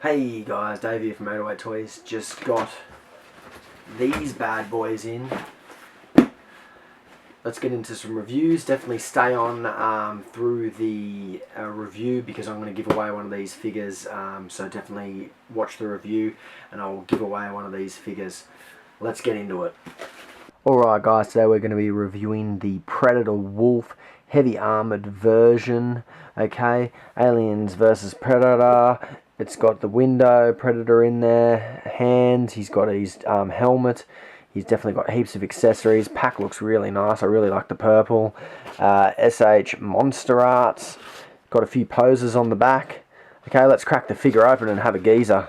Hey guys, Dave here from 808 Toys. Just got these bad boys in. Let's get into some reviews. Definitely stay on through the review because I'm going to give away one of these figures. So definitely watch the review and I will give away one of these figures. Let's get into it. Alright guys, today we're going to be reviewing the Predator Wolf heavy armored version. Okay, Aliens versus Predator. It's got the window, Predator in there, hands, he's got his helmet, he's definitely got heaps of accessories. Pack looks really nice, I really like the purple. S.H.MonsterArts, got a few poses on the back. Okay, let's crack the figure open and have a geezer.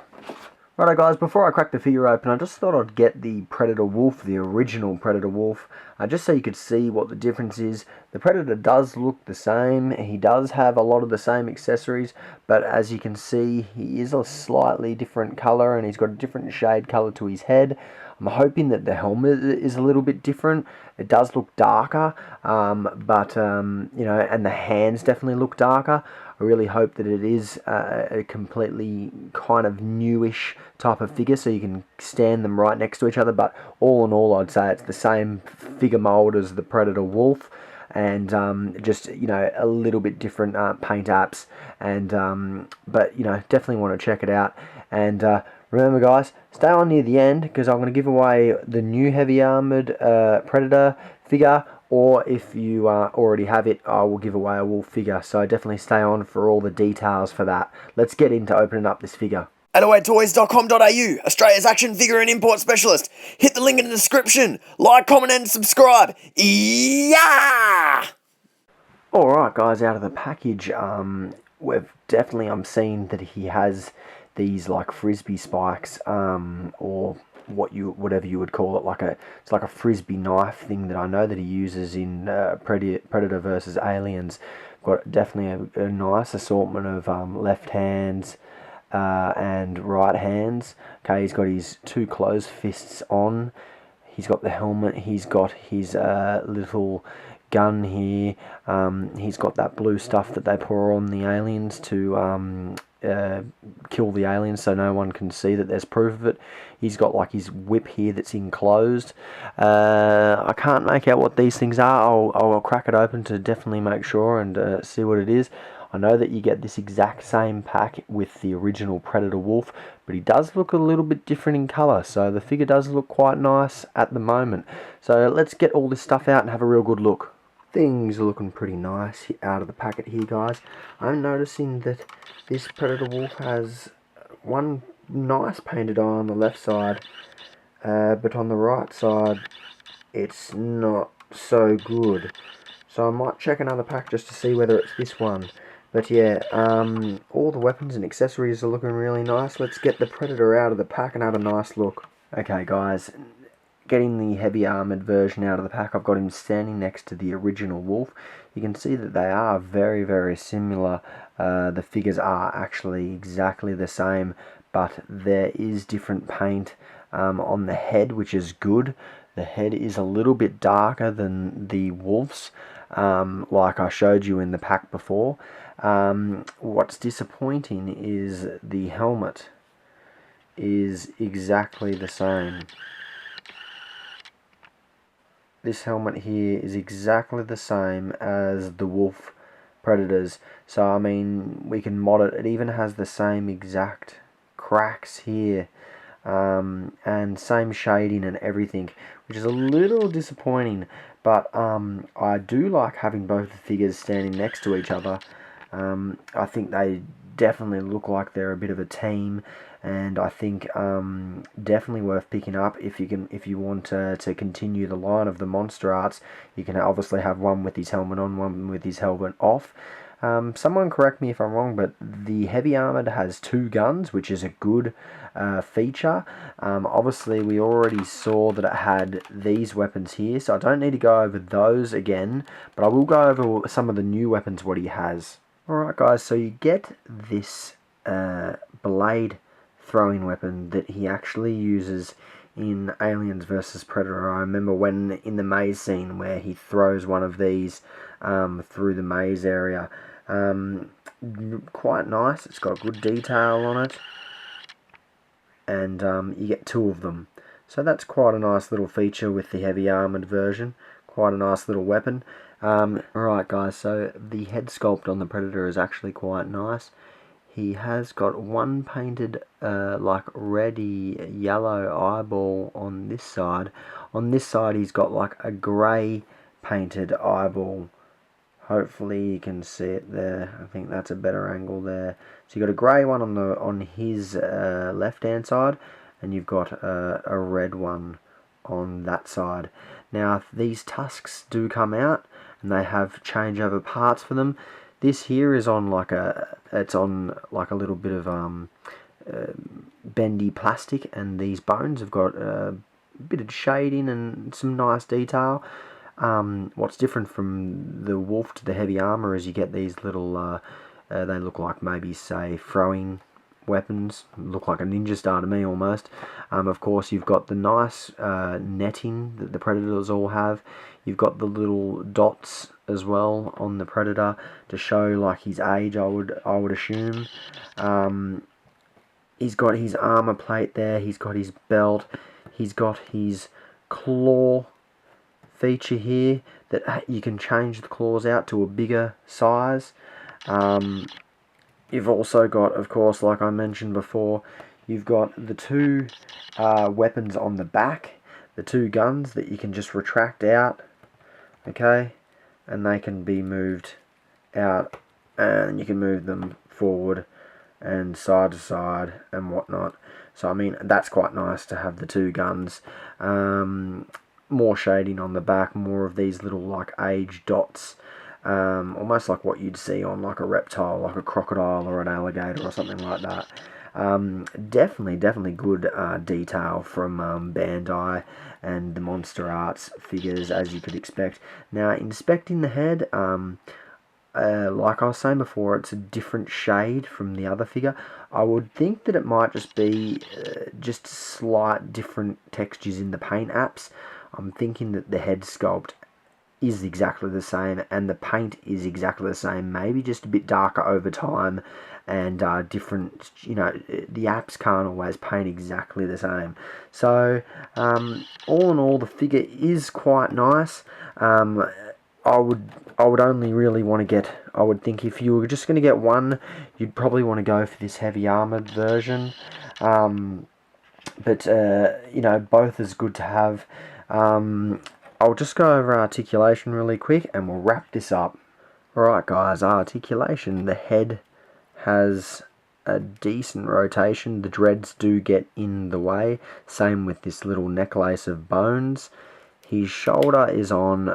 Righto guys, before I crack the figure open, I just thought I'd get the Predator Wolf, the original Predator Wolf, just so you could see what the difference is. The Predator does look the same, he does have a lot of the same accessories, but as you can see, he is a slightly different colour and he's got a different shade colour to his head. I'm hoping that the helmet is a little bit different. It does look darker, you know, and the hands definitely look darker. I really hope that it is a completely kind of newish type of figure, so you can stand them right next to each other. But all in all, I'd say it's the same figure mold as the Predator Wolf, and just, you know, a little bit different paint apps, and but you know, definitely want to check it out. And remember guys, stay on near the end because I'm going to give away the new heavy armored Predator figure, or if you already have it, I will give away a wolf figure, so definitely stay on for all the details for that. Let's get into opening up this figure. 808toys.com.au, Australia's action figure and import specialist. Hit the link in the description. Like, comment and subscribe. Yeah! Alright guys, out of the package, we've definitely, I'm seeing that he has these like frisbee spikes, or whatever you would call it, it's like a frisbee knife thing that I know that he uses in Predator versus Aliens. Got definitely a nice assortment of left hands and right hands. Okay, he's got his two closed fists on. He's got the helmet. He's got his little gun here. He's got that blue stuff that they pour on the aliens to kill the aliens, so no one can see that there's proof of it. He's got like his whip here that's enclosed. I can't make out what these things are. I'll crack it open to definitely make sure and see what it is. I know that you get this exact same pack with the original Predator Wolf, but he does look a little bit different in colour, so the figure does look quite nice at the moment. So let's get all this stuff out and have a real good look. Things are looking pretty nice out of the packet here guys. I'm noticing that this Predator Wolf has one nice painted eye on the left side, but on the right side it's not so good. So I might check another pack just to see whether it's this one. But yeah, all the weapons and accessories are looking really nice. Let's get the Predator out of the pack and have a nice look. Okay guys, getting the heavy armoured version out of the pack, I've got him standing next to the original Wolf. You can see that they are very, very similar. The figures are actually exactly the same, but there is different paint on the head, which is good. The head is a little bit darker than the Wolf's, like I showed you in the pack before. What's disappointing is the helmet is exactly the same. This helmet here is exactly the same as the Wolf Predators, so I mean, we can mod it. It even has the same exact cracks here, and same shading and everything, which is a little disappointing, but I do like having both the figures standing next to each other. I think they definitely look like they're a bit of a team, and I think definitely worth picking up if you want to continue the line of the MonsterArts. You can obviously have one with his helmet on, one with his helmet off. Someone correct me if I'm wrong, but the heavy armored has two guns, which is a good feature. Obviously we already saw that it had these weapons here, so I don't need to go over those again, but I will go over some of the new weapons what he has. Alright guys, so you get this blade throwing weapon that he actually uses in Aliens vs Predator. I remember when in the maze scene where he throws one of these through the maze area. Quite nice, it's got good detail on it. and you get 2 of them. So that's quite a nice little feature with the heavy armoured version. Quite a nice little weapon. Alright guys, so the head sculpt on the Predator is actually quite nice. He has got one painted like reddy yellow eyeball on this side. On this side he's got like a grey painted eyeball. Hopefully you can see it there. I think that's a better angle there. So you've got a grey one on his left hand side, and you've got a red one on that side. Now these tusks do come out, and they have changeover parts for them. This here is on like it's on like a little bit of bendy plastic, and these bones have got a bit of shading and some nice detail. What's different from the wolf to the heavy armour is you get these little, they look like maybe say throwing weapons, look like a ninja star to me almost. Of course you've got the nice netting that the Predators all have. You've got the little dots as well on the Predator to show like his age, I would assume. He's got his armour plate there, he's got his belt, he's got his claw feature here that you can change the claws out to a bigger size. You've also got, of course, like I mentioned before, you've got the 2 weapons on the back, the 2 guns that you can just retract out, okay, and they can be moved out, and you can move them forward and side to side and whatnot. So I mean, that's quite nice to have the 2 guns. More shading on the back, more of these little like age dots, almost like what you'd see on like a reptile, like a crocodile or an alligator or something like that. Definitely good detail from Bandai and the MonsterArts figures, as you could expect. Now, inspecting the head, like I was saying before, it's a different shade from the other figure. I would think that it might just be just slight different textures in the paint apps. I'm thinking that the head sculpt is exactly the same and the paint is exactly the same, maybe just a bit darker over time, and different, you know, the apps can't always paint exactly the same. So all in all, the figure is quite nice. I would only really want to get, I would think if you were just going to get one, you'd probably want to go for this heavy armoured version. But you know, both is good to have. I'll just go over articulation really quick and we'll wrap this up. Alright guys, articulation. The head has a decent rotation. The dreads do get in the way. Same with this little necklace of bones. His shoulder is on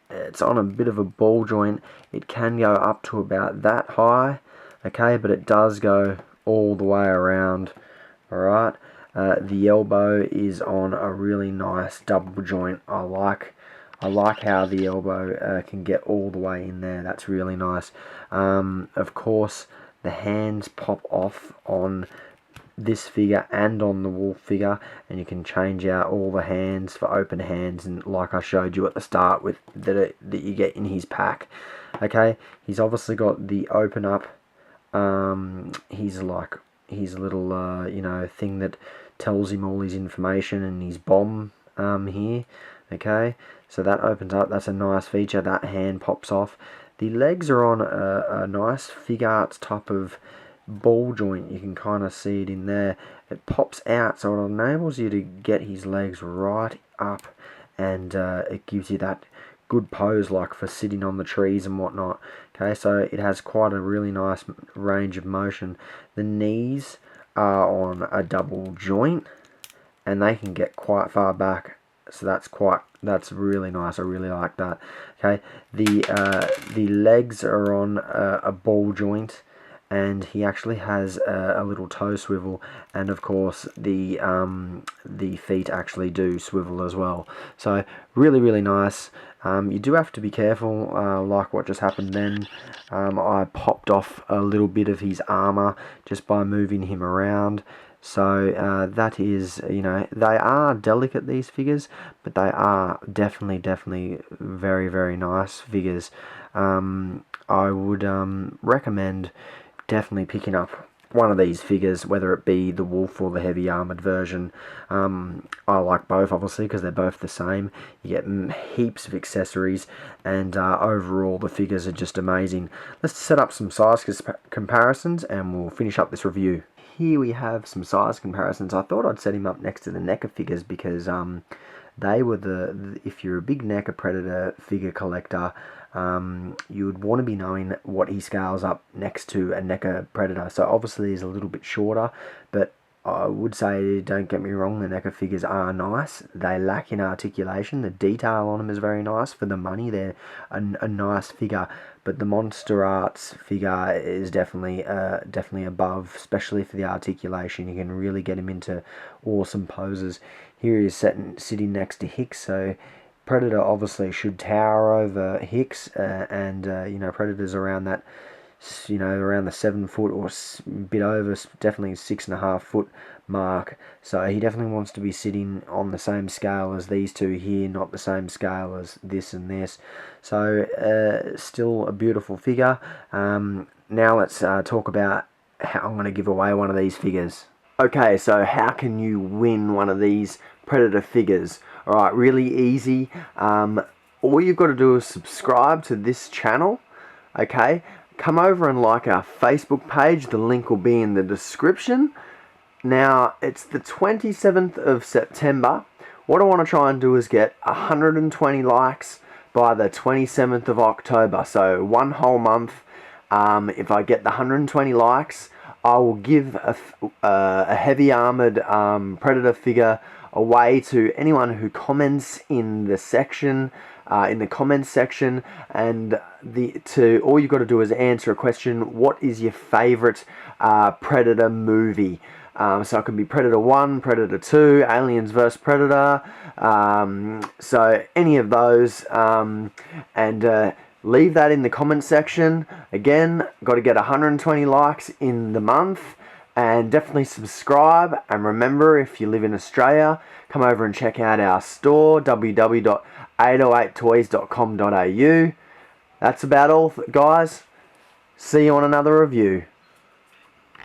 it's on a bit of a ball joint. It can go up to about that high, okay, but it does go all the way around. Alright. The elbow is on a really nice double joint. I like how the elbow can get all the way in there. That's really nice. Of course, the hands pop off on this figure and on the wolf figure, and you can change out all the hands for open hands, and like I showed you at the start with that you get in his pack. Okay, he's obviously got the open up. He's like his little you know, thing that tells him all his information, and his bomb here. Okay, so that opens up. That's a nice feature. That hand pops off. The legs are on a nice Figuarts type of ball joint. You can kind of see it in there. It pops out, so it enables you to get his legs right up, and it gives you that good pose like for sitting on the trees and whatnot. Okay, so it has quite a really nice range of motion. The knees are on a double joint, and they can get quite far back, so that's really nice. I really like that. Okay, the legs are on a ball joint, and he actually has a little toe swivel, and of course the feet actually do swivel as well. So really nice. You do have to be careful, like what just happened then. I popped off a little bit of his armor just by moving him around. So that is, you know, they are delicate, these figures, but they are definitely very nice figures. I would recommend definitely picking up one of these figures, whether it be the wolf or the heavy armoured version. I like both, obviously, because they're both the same. You get heaps of accessories, and overall the figures are just amazing. Let's set up some size comparisons, and we'll finish up this review. Here we have some size comparisons. I thought I'd set him up next to the NECA figures because they were if you're a big NECA Predator figure collector, you would want to be knowing what he scales up next to a NECA Predator. So obviously he's a little bit shorter, but I would say, don't get me wrong, the NECA figures are nice. They lack in articulation. The detail on them is very nice. For the money, they're a nice figure. But the MonsterArts figure is definitely above, especially for the articulation. You can really get him into awesome poses. Here he is sitting next to Hicks, so Predator obviously should tower over Hicks, and Predator's around that, around the 7 foot or a bit over, definitely 6.5 foot mark. So he definitely wants to be sitting on the same scale as these two here, not the same scale as this and this. So still a beautiful figure. Now let's talk about how I'm going to give away one of these figures. Okay, so how can you win one of these Predator figures? Alright, really easy. All you've got to do is subscribe to this channel. Okay, come over and like our Facebook page. The link will be in the description. Now, it's the 27th of September. What I want to try and do is get 120 likes by the 27th of October. So one whole month. If I get the 120 likes, I will give a heavy armored Predator figure away to anyone who comments in the section, in the comments section, and all you've got to do is answer a question: what is your favorite Predator movie? So it can be Predator 1, Predator 2, Aliens vs Predator, so any of those, and leave that in the comment section. Again, got to get 120 likes in the month, and definitely subscribe. And remember, if you live in Australia, come over and check out our store, www.808toys.com.au. That's about all, guys. See you on another review.